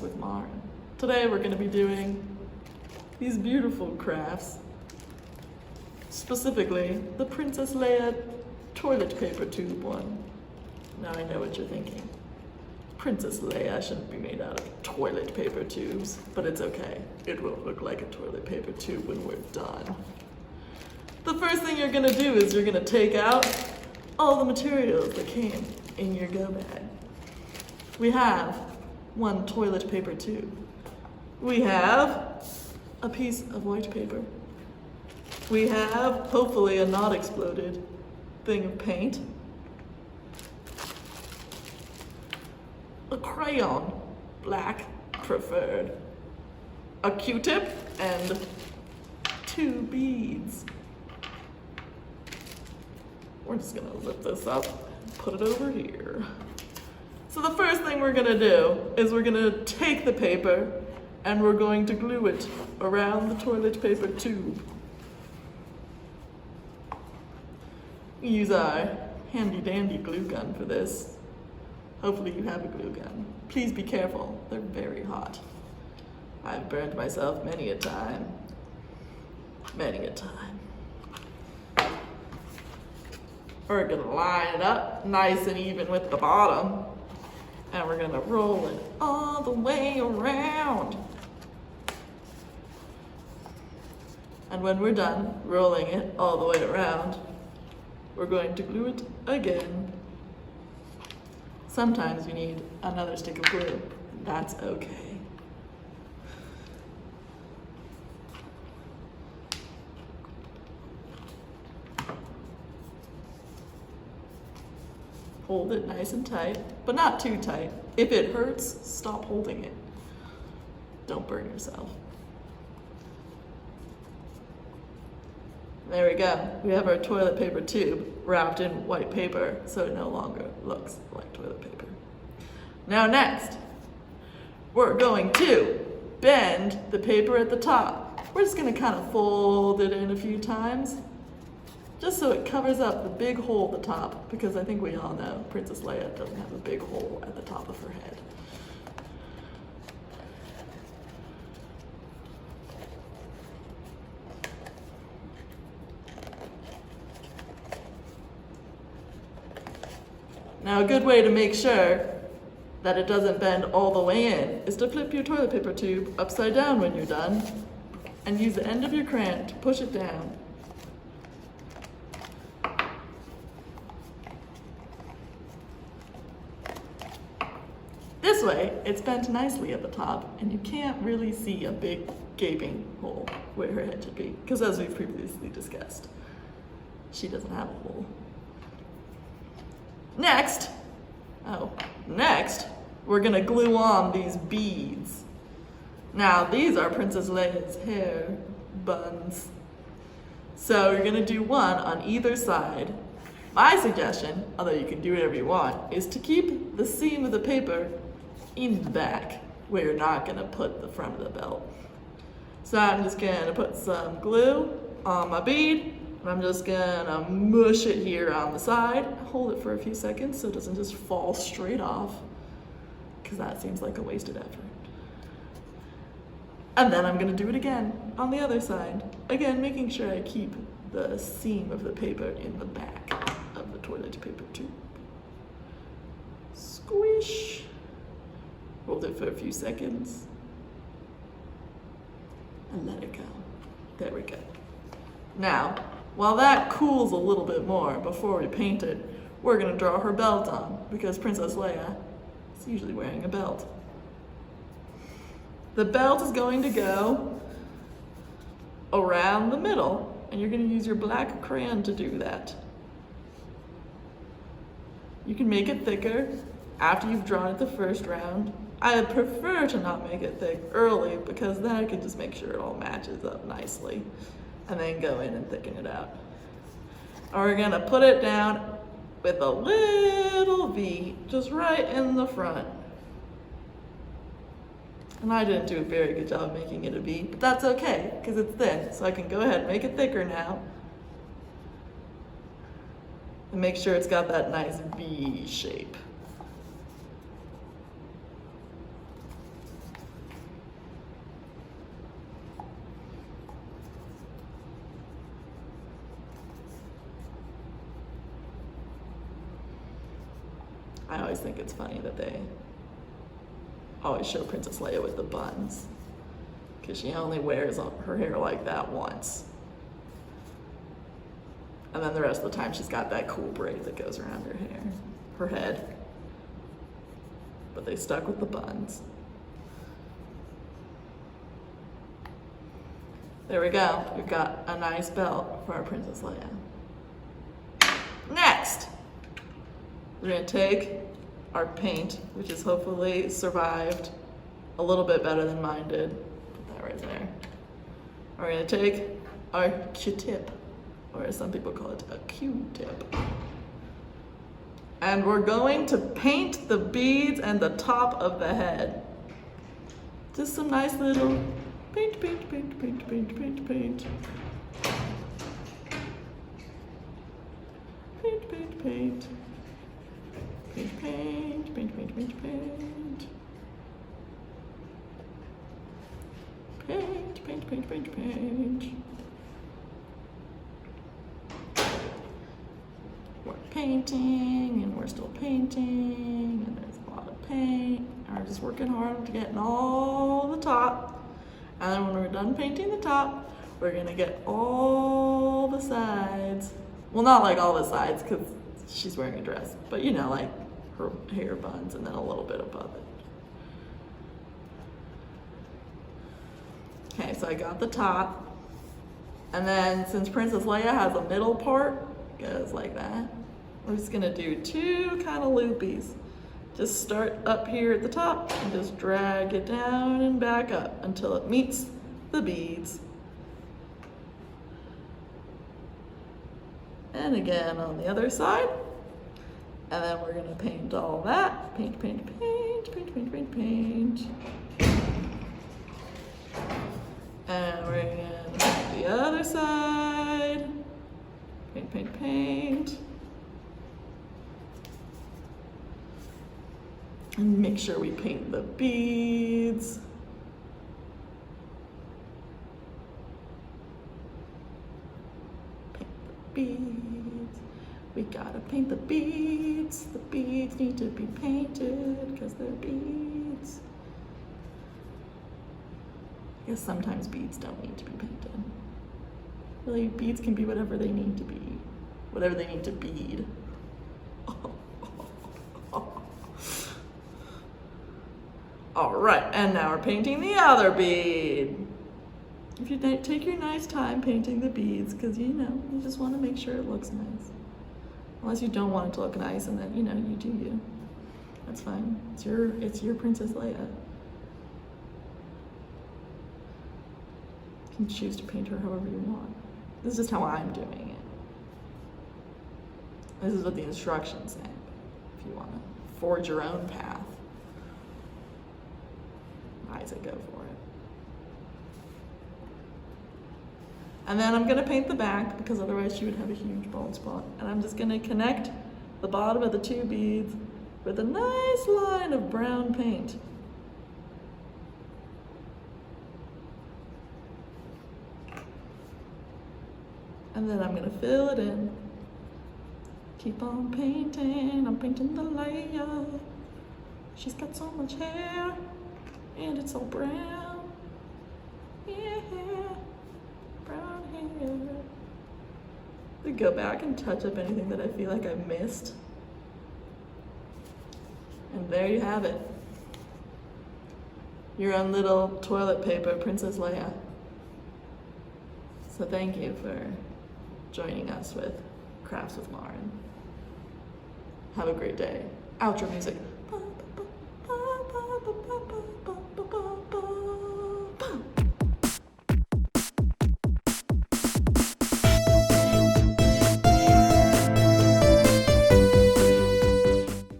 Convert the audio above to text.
with Maren. Today we're going to be doing these beautiful crafts, specifically the Princess Leia toilet paper tube one. Now I know what you're thinking. Princess Leia shouldn't be made out of toilet paper tubes, but it's okay. It won't look like a toilet paper tube when we're done. The first thing you're gonna do is you're gonna take out all the materials that came in your go bag. We have one toilet paper tube. We have a piece of white paper. We have, hopefully, a not exploded thing of paint. A crayon, black preferred. A Q-tip and 2 beads. We're just gonna lift this up and put it over here. So the first thing we're gonna do is we're gonna take the paper and we're going to glue it around the toilet paper tube. We use our handy dandy glue gun for this. Hopefully you have a glue gun. Please be careful, they're very hot. I've burned myself many a time. Many a time. We're gonna line it up nice and even with the bottom. And we're gonna roll it all the way around. And when we're done rolling it all the way around, we're going to glue it again. Sometimes you need another stick of glue. That's okay. Hold it nice and tight, but not too tight. If it hurts, stop holding it. Don't burn yourself. There we go. We have our toilet paper tube wrapped in white paper, so it no longer looks like toilet paper. Now next, we're going to bend the paper at the top. We're just gonna kind of fold it in a few times, just so it covers up the big hole at the top, because I think we all know Princess Leia doesn't have a big hole at the top of her head. Now, a good way to make sure that it doesn't bend all the way in is to flip your toilet paper tube upside down when you're done and use the end of your crayon to push it down. This way, it's bent nicely at the top and you can't really see a big gaping hole where her head should be, because as we've previously discussed, she doesn't have a hole. Next, we're gonna glue on these beads. Now, these are Princess Leia's hair buns. So you're gonna do one on either side. My suggestion, although you can do whatever you want, is to keep the seam of the paper in the back, where you're not gonna put the front of the belt. So I'm just gonna put some glue on my bead, and I'm just gonna mush it here on the side. Hold it for a few seconds so it doesn't just fall straight off, because that seems like a wasted effort. And then I'm gonna do it again on the other side. Again, making sure I keep the seam of the paper in the back of the toilet paper tube. Squish. Hold it for a few seconds. And let it go. There we go. Now, while that cools a little bit more before we paint it, we're gonna draw her belt on, because Princess Leia is usually wearing a belt. The belt is going to go around the middle, and you're gonna use your black crayon to do that. You can make it thicker after you've drawn it the first round. I prefer to not make it thick early, because then I can just make sure it all matches up nicely, and then go in and thicken it out. And we're gonna put it down with a little V, just right in the front. And I didn't do a very good job making it a V, but that's okay, because it's thin, so I can go ahead and make it thicker now. And make sure it's got that nice V shape. I always think it's funny that they always show Princess Leia with the buns, because she only wears her hair like that once. And then the rest of the time she's got that cool braid that goes around her head. But they stuck with the buns. There we go. We've got a nice belt for our Princess Leia. Next, we're gonna take our paint, which has hopefully survived a little bit better than mine did. Put that right there. We're gonna take our Q-tip, or as some people call it, a Q-tip. And we're going to paint the beads and the top of the head. Just some nice little paint, paint, paint, paint, paint, paint, paint. Paint, paint, paint. Paint, paint, paint, paint, paint, paint. Paint, paint, paint, paint, paint. We're painting, and we're still painting, and there's a lot of paint. And we're just working hard to get all the top. And then when we're done painting the top, we're gonna get all the sides. Well, not like all the sides, because she's wearing a dress, but you know, like her hair buns and then a little bit above it. Okay, so I got the top. And then since Princess Leia has a middle part, goes like that, we're just gonna do two kind of loopies. Just start up here at the top and just drag it down and back up until it meets the beads. And again on the other side. And then we're gonna paint all that. Paint, paint, paint, paint, paint, paint, paint. And we're gonna paint the other side. Paint, paint, paint. And make sure we paint the beads. Paint the beads. We gotta paint the beads. The beads need to be painted because they're beads. I guess sometimes beads don't need to be painted. Really, beads can be whatever they need to be. Whatever they need to bead. All right, and now we're painting the other bead. If you take your nice time painting the beads, because you know, you just want to make sure it looks nice. Unless you don't want it to look nice, and then you know, you do you. That's fine. It's your Princess Leia. You can choose to paint her however you want. This is just how I'm doing it. This is what the instructions say. If you want to forge your own path, I say go for it. And then I'm going to paint the back because otherwise she would have a huge bald spot. And I'm just going to connect the bottom of the two beads with a nice line of brown paint. And then I'm going to fill it in. Keep on painting. I'm painting the Leia. She's got so much hair. And it's all brown. Yeah. Brown hair. We go back and touch up anything that I feel like I missed. And there you have it. Your own little toilet paper, Princess Leia. So thank you for joining us with Crafts with Lauren. Have a great day. Outro music.